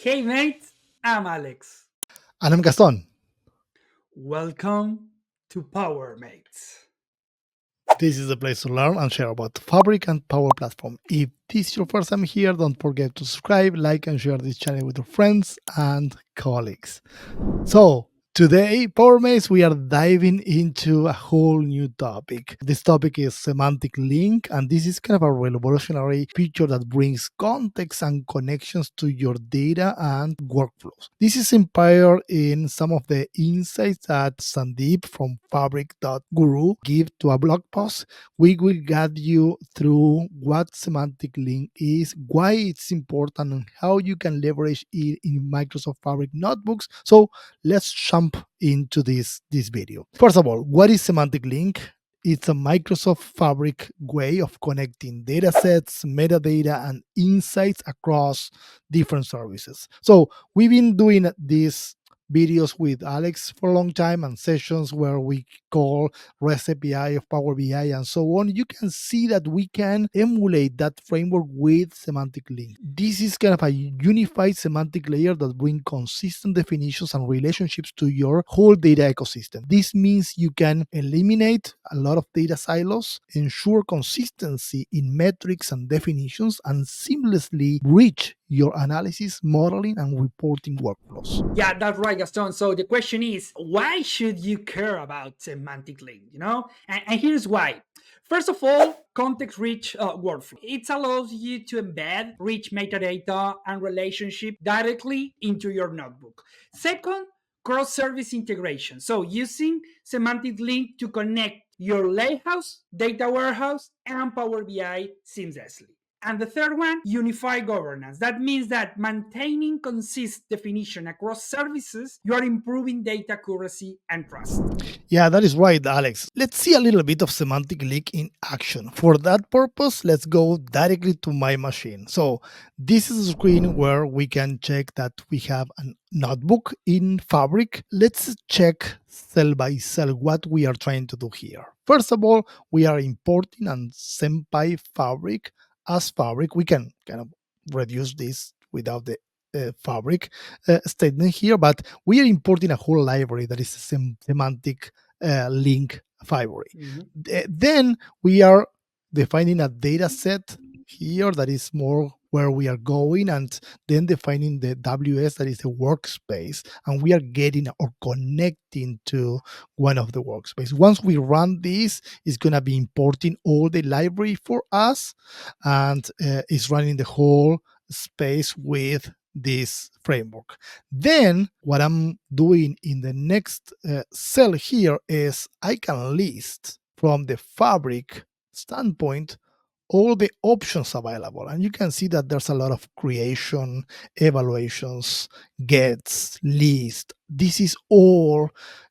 Hey mate, I'm Alex. And I'm Gaston. Welcome to Power Mates. This is the place to learn and share about Fabric and Power Platform. If this is your first time here, don't forget to subscribe, like, and share this channel with your friends and colleagues. So, today, Power Maze, we are diving into a whole new topic. This topic is Semantic Link, and this is kind of a revolutionary feature that brings context and connections to your data and workflows. This is inspired in some of the insights that Sandeep from Fabric.guru give to a blog post. We will guide you through what Semantic Link is, why it's important, and how you can leverage it in Microsoft Fabric notebooks. So let's jump into this video. First of all, what is Semantic Link? It's a Microsoft Fabric way of connecting data sets, metadata, and insights across different services. So we've been doing these videos with Alex for a long time and sessions where we call REST API of Power BI and so on. You can see that we can emulate that framework with Semantic Link. This is kind of a unified semantic layer that brings consistent definitions and relationships to your whole data ecosystem. This means you can eliminate a lot of data silos, ensure consistency in metrics and definitions, and seamlessly reach your analysis, modeling, and reporting workflows. Yeah, that's right, Gaston. So the question is, why should you care about semantic link? And here's why. First of all, context-rich workflow. It allows you to embed rich metadata and relationship directly into your notebook. Second, cross-service integration. So using semantic link to connect your lakehouse, data warehouse, and Power BI seamlessly. And the third one, unify governance. That means that maintaining consist definition across services, you are improving data accuracy and trust. Yeah, that is right, Alex. Let's see a little bit of semantic leak in action. For that purpose, let's go directly to my machine. So this is a screen where we can check that we have a notebook in Fabric. Let's check cell by cell what we are trying to do here. First of all, we are importing and Senpai Fabric as Fabric. We can kind of reduce this without the Fabric statement here, but we are importing a whole library that is a semantic link library. Mhm. Then we are defining a data set here that is more where we are going, and then defining the WS that is the workspace, and we are getting or connecting to one of the workspace. Once we run this, it's going to be importing all the library for us, and it's running the whole space with this framework. Then what I'm doing in the next cell here is I can list from the Fabric standpoint all the options available, and you can see that there's a lot of creation, evaluations, gets, list. This is all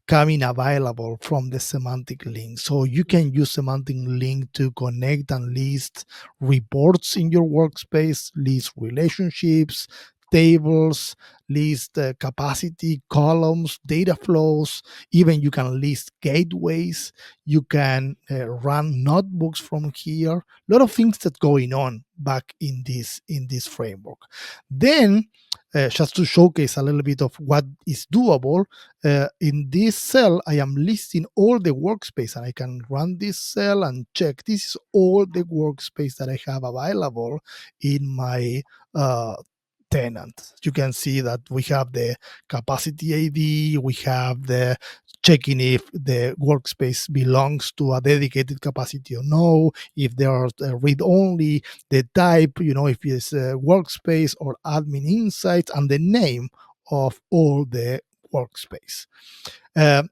coming available from the semantic link, so you can use semantic link to connect and list reports in your workspace, list relationships, tables, list capacity, columns, data flows. Even you can list gateways. You can run notebooks from here. A lot of things that going on back in this framework. Then, just to showcase a little bit of what is doable, in this cell, I am listing all the workspace, and I can run this cell and check. This is all the workspace that I have available in my tenant. You can see that we have the capacity ID, we have the checking if the workspace belongs to a dedicated capacity or no, if they are read only, the type, if it's a workspace or admin insights, and the name of all the workspace. Um,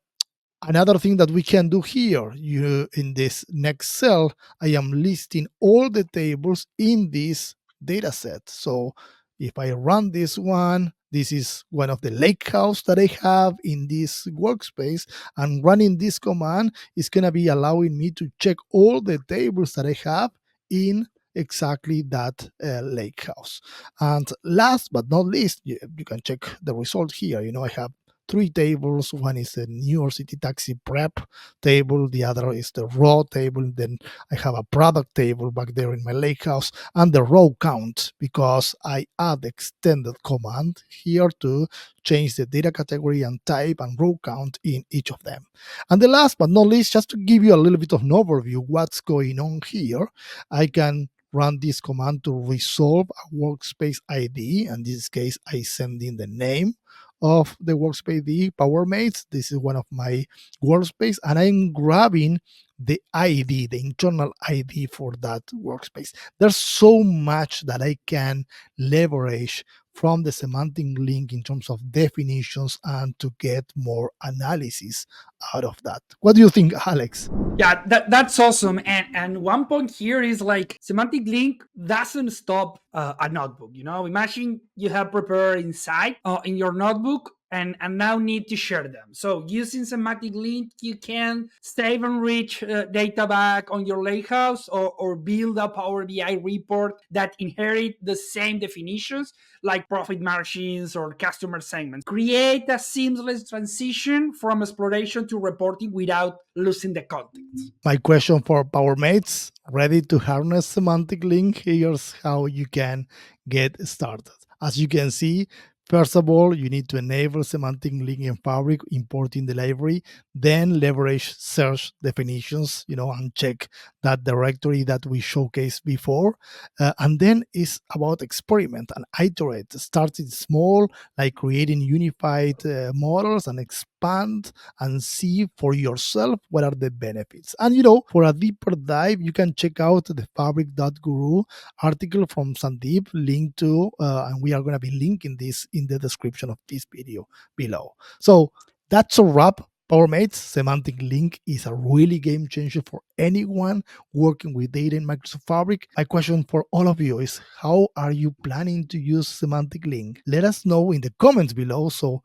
Another thing that we can do here, in this next cell, I am listing all the tables in this data set. So if I run this one, this is one of the lake house that I have in this workspace, and running this command is going to be allowing me to check all the tables that I have in exactly that lake house. And last but not least, you can check the result here. I have three tables. One is the New York City taxi prep table, the other is the raw table. Then I have a product table back there in my lake house, and the row count because I add extended command here to change the data category and type and row count in each of them. And the last but not least, just to give you a little bit of an overview what's going on here, I can run this command to resolve a workspace ID. In this case, I send in the name of the workspace ID, PowerMates. This is one of my workspace, and I'm grabbing the ID, the internal ID for that workspace. There's so much that I can leverage from the semantic link in terms of definitions and to get more analysis out of that. What do you think, Alex? Yeah, that's awesome. And one point here is like semantic link doesn't stop a notebook. You know, imagine you have prepared inside in your notebook and now need to share them. So using semantic link, you can save and reach data back on your lakehouse or build a Power BI report that inherit the same definitions like profit margins or customer segments. Create a seamless transition from exploration to reporting without losing the context. My question for PowerMates, ready to harness semantic link? Here's how you can get started. As you can see, first of all, you need to enable semantic link in Fabric, importing the library, then leverage search definitions, and check that directory that we showcased before. And then it's about experiment and iterate, starting small, like creating unified models and expand and see for yourself what are the benefits. And for a deeper dive, you can check out the fabric.guru article from Sandeep, linked to, and we are going to be linking this in the description of this video below. So that's a wrap. PowerMates Semantic Link is a really game changer for anyone working with data in Microsoft Fabric. My question for all of you is, how are you planning to use Semantic Link? Let us know in the comments below. So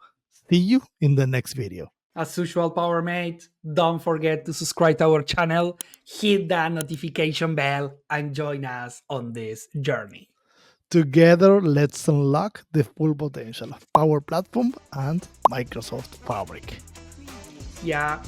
see you in the next video. As usual, PowerMate, don't forget to subscribe to our channel, hit that notification bell, and join us on this journey. Together, let's unlock the full potential of Power Platform and Microsoft Fabric. Yeah,